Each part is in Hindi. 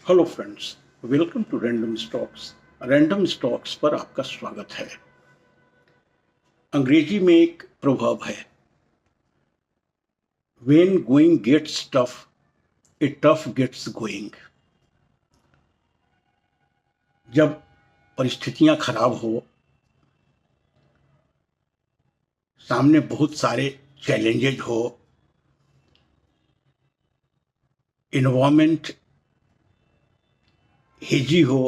Hello friends, welcome to random stocks. Random stocks पर आपका स्वागत है। अंग्रेजी में एक प्रभाव है, when going gets tough, a tough gets going. जब परिस्थितियां खराब हो, सामने बहुत सारे चैलेंजेज हो, इन्वायरमेंट हेजी हो,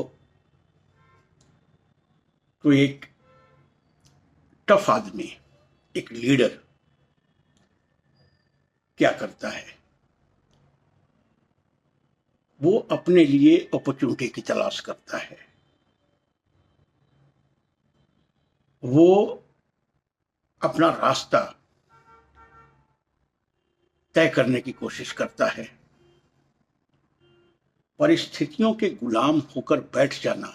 तो एक टफ आदमी, एक लीडर क्या करता है? वो अपने लिए अपॉर्चुनिटी की तलाश करता है। वो अपना रास्ता तय करने की कोशिश करता है। परिस्थितियों के गुलाम होकर बैठ जाना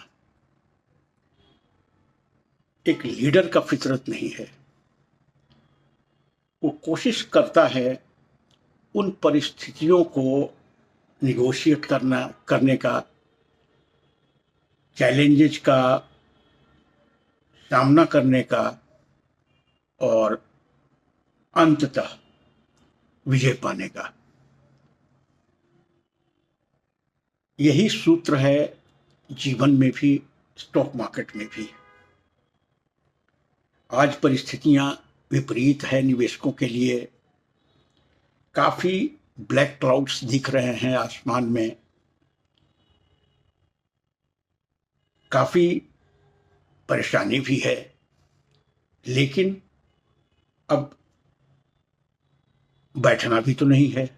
एक लीडर का फितरत नहीं है। वो कोशिश करता है उन परिस्थितियों को निगोशिएट करने का, चैलेंजेस का सामना करने का और अंततः विजय पाने का। यही सूत्र है जीवन में भी, स्टॉक मार्केट में भी। आज परिस्थितियां विपरीत है निवेशकों के लिए। काफी ब्लैक क्लाउड्स दिख रहे हैं आसमान में। काफी परेशानी भी है, लेकिन अब बैठना भी तो नहीं है।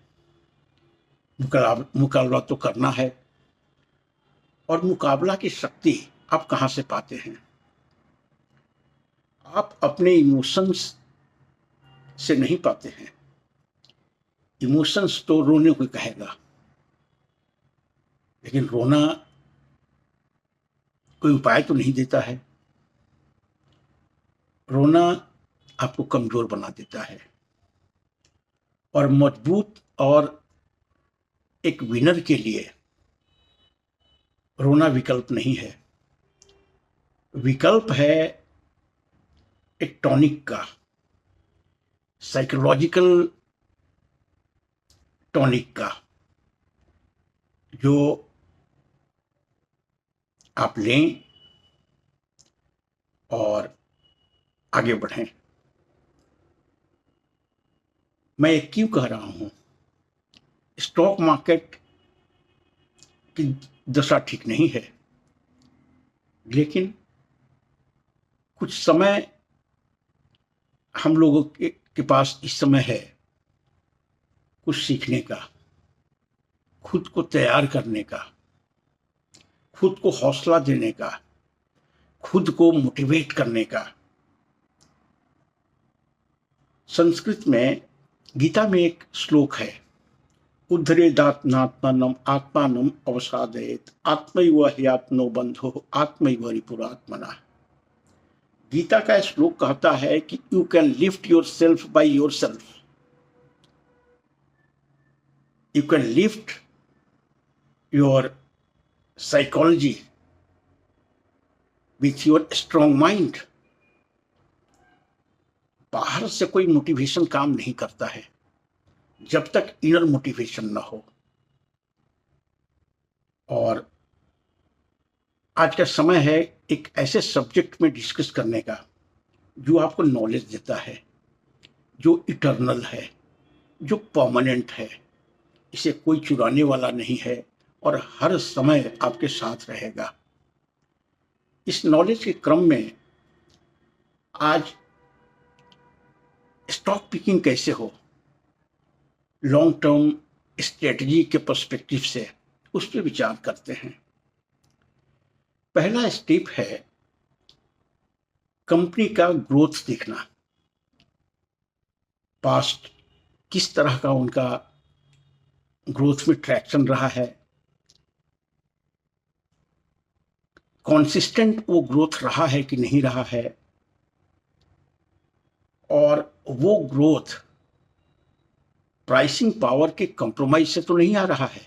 मुकाबला तो करना है। और मुकाबला की शक्ति आप कहां से पाते हैं? आप अपने इमोशंस से नहीं पाते हैं। इमोशंस तो रोने को कहेगा, लेकिन रोना कोई उपाय तो नहीं देता है। रोना आपको कमजोर बना देता है। और मजबूत और एक विनर के लिए रोना विकल्प नहीं है। विकल्प है एक टॉनिक का, साइकोलॉजिकल टॉनिक का, जो आप लें और आगे बढ़ें। मैं ये क्यों कह रहा हूं? स्टॉक मार्केट की दशा ठीक नहीं है, लेकिन कुछ समय हम लोगों के पास इस समय है कुछ सीखने का, खुद को तैयार करने का, खुद को हौसला देने का, खुद को मोटिवेट करने का। संस्कृत में, गीता में एक श्लोक है, उद्धरेदात्मात्मानम आत्मानम अवसादयेत आत्मैव ह्यात्मनो बंधो आत्मैव रिपुरात्मना। गीता का श्लोक कहता है कि you can lift your self by your self. You can lift your psychology with your strong mind. बाहर से कोई मोटिवेशन काम नहीं करता है जब तक इनर मोटिवेशन ना हो। और आज का समय है एक ऐसे सब्जेक्ट में डिस्कस करने का जो आपको नॉलेज देता है, जो इटर्नल है, जो परमानेंट है। इसे कोई चुराने वाला नहीं है और हर समय आपके साथ रहेगा। इस नॉलेज के क्रम में आज स्टॉक पिकिंग कैसे हो, लॉन्ग टर्म स्ट्रेटजी के पर्सपेक्टिव से, उस पर विचार करते हैं। पहला स्टेप है कंपनी का ग्रोथ देखना। पास्ट किस तरह का उनका ग्रोथ में ट्रैक्शन रहा है, कॉन्सिस्टेंट वो ग्रोथ रहा है कि नहीं रहा है, और वो ग्रोथ प्राइसिंग पावर के कंप्रोमाइज से तो नहीं आ रहा है।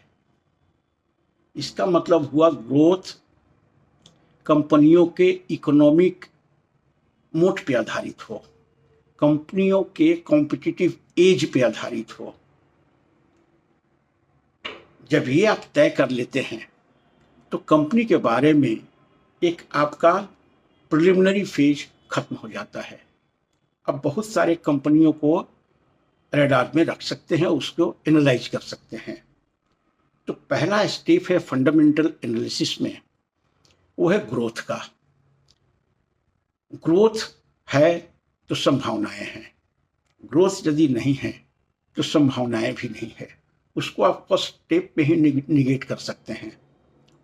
इसका मतलब हुआ ग्रोथ कंपनियों के इकोनॉमिक मोट पे आधारित हो, कंपनियों के कॉम्पिटिटिव एज पे आधारित हो। जब ये आप तय कर लेते हैं तो कंपनी के बारे में एक आपका प्रिलिमिनरी फेज खत्म हो जाता है। अब बहुत सारे कंपनियों को रडार में रख सकते हैं, उसको एनालाइज कर सकते हैं। तो पहला स्टेप है फंडामेंटल एनालिसिस में, वो है ग्रोथ का। ग्रोथ है तो संभावनाएं हैं, ग्रोथ यदि नहीं है तो संभावनाएं भी नहीं है। उसको आप फर्स्ट स्टेप में ही निगेट कर सकते हैं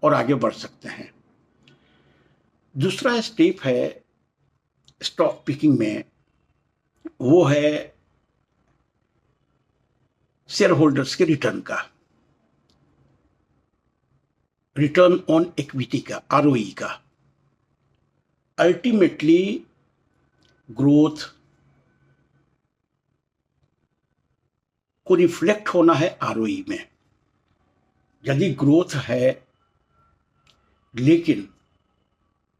और आगे बढ़ सकते हैं। दूसरा स्टेप है स्टॉक पिकिंग में, वो है शेयर होल्डर्स के रिटर्न का, रिटर्न ऑन इक्विटी का, आरओई का। अल्टीमेटली ग्रोथ को रिफ्लेक्ट होना है आरओई में। यदि ग्रोथ है लेकिन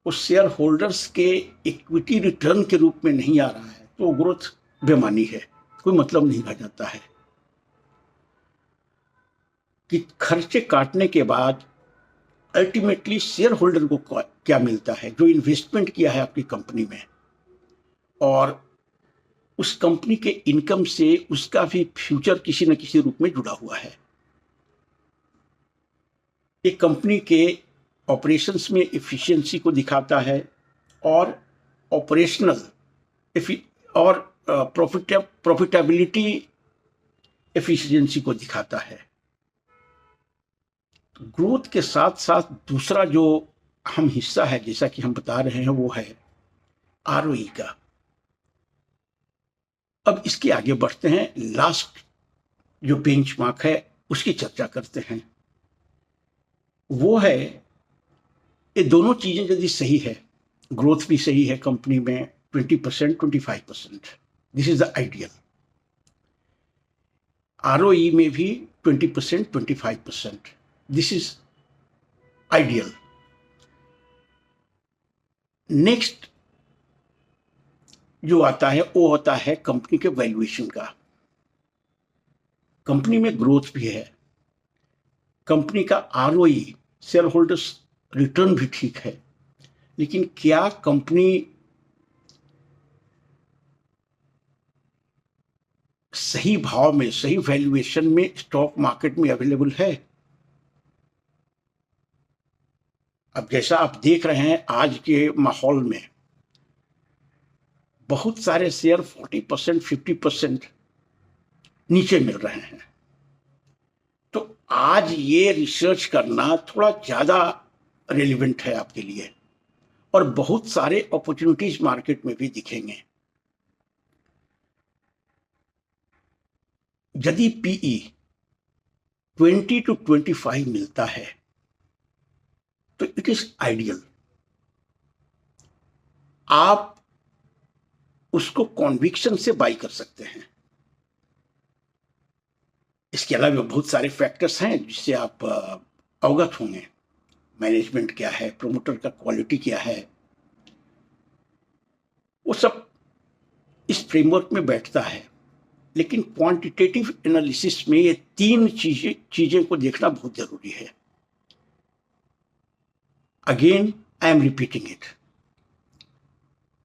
उस शेयर होल्डर्स के इक्विटी रिटर्न के रूप में नहीं आ रहा है तो ग्रोथ बेमानी है, कोई मतलब नहीं रह जाता है। कि खर्चे काटने के बाद अल्टीमेटली शेयर होल्डर को क्या मिलता है, जो इन्वेस्टमेंट किया है आपकी कंपनी में, और उस कंपनी के इनकम से उसका भी फ्यूचर किसी न किसी रूप में जुड़ा हुआ है। एक कंपनी के ऑपरेशंस में एफिशिएंसी को दिखाता है और ऑपरेशनल और प्रॉफिटेबिलिटी एफिशिएंसी को दिखाता है। ग्रोथ के साथ साथ दूसरा जो अहम हिस्सा है, जैसा कि हम बता रहे हैं, वो है आरओई का। अब इसके आगे बढ़ते हैं, लास्ट जो बेंचमार्क है उसकी चर्चा करते हैं। वो है, ये दोनों चीजें यदि सही है, ग्रोथ भी सही है कंपनी में 20%, 25%, this is the ideal. ROE में भी 20%, 25%, दिस इज आइडियल। नेक्स्ट जो आता है वो होता है कंपनी के वैल्यूएशन का। कंपनी में ग्रोथ भी है, कंपनी का आरओई, शेयर होल्डर्स रिटर्न भी ठीक है, लेकिन क्या कंपनी सही भाव में, सही वैल्यूएशन में स्टॉक मार्केट में अवेलेबल है? अब जैसा आप देख रहे हैं आज के माहौल में बहुत सारे शेयर 40%, 50% नीचे मिल रहे हैं। तो आज ये रिसर्च करना थोड़ा ज्यादा रेलिवेंट है आपके लिए, और बहुत सारे अपॉर्चुनिटीज मार्केट में भी दिखेंगे। यदि पीई 20 to 25 मिलता है तो इट इज आइडियल। आप उसको कॉन्विक्शन से बाई कर सकते हैं। इसके अलावा बहुत सारे फैक्टर्स हैं जिससे आप अवगत होंगे। मैनेजमेंट क्या है, प्रोमोटर का क्वालिटी क्या है, वो सब इस फ्रेमवर्क में बैठता है। लेकिन क्वांटिटेटिव एनालिसिस में ये तीन चीजें को देखना बहुत जरूरी है। Again I am repeating it,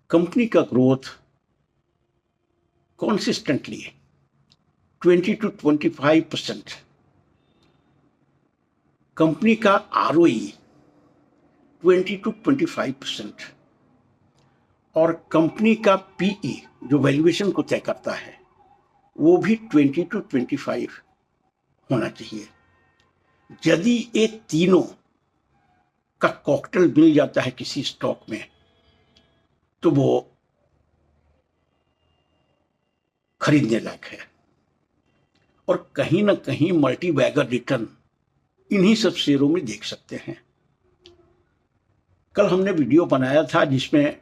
company का ग्रोथ कॉन्सिस्टेंटली 20 to 25%, कंपनी का आरओई 20 to 25%, और कंपनी का पीई जो वैल्यूएशन को तय करता है वो भी 20 to 25 होना चाहिए। यदि ये तीनों का कॉकटेल मिल जाता है किसी स्टॉक में तो वो खरीदने लायक है। और कहीं ना कहीं मल्टी बैगर रिटर्न इन्हीं सब शेयरों में देख सकते हैं। कल हमने वीडियो बनाया था जिसमें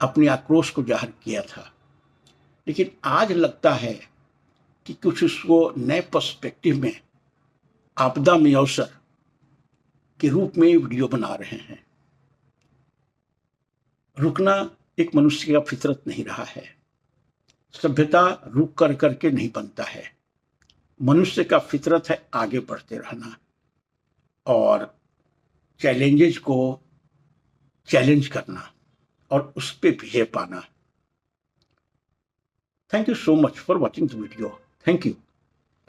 अपने आक्रोश को जाहिर किया था, लेकिन आज लगता है कि कुछ उसको नए पर्सपेक्टिव में, आपदा में अवसर, के रूप में वीडियो बना रहे हैं। रुकना एक मनुष्य का फितरत नहीं रहा है। सभ्यता रुक कर करके नहीं बनता है। मनुष्य का फितरत है आगे बढ़ते रहना और चैलेंजेस को चैलेंज करना और उस पे विजय पाना। Thank you so much for watching the video. Thank you.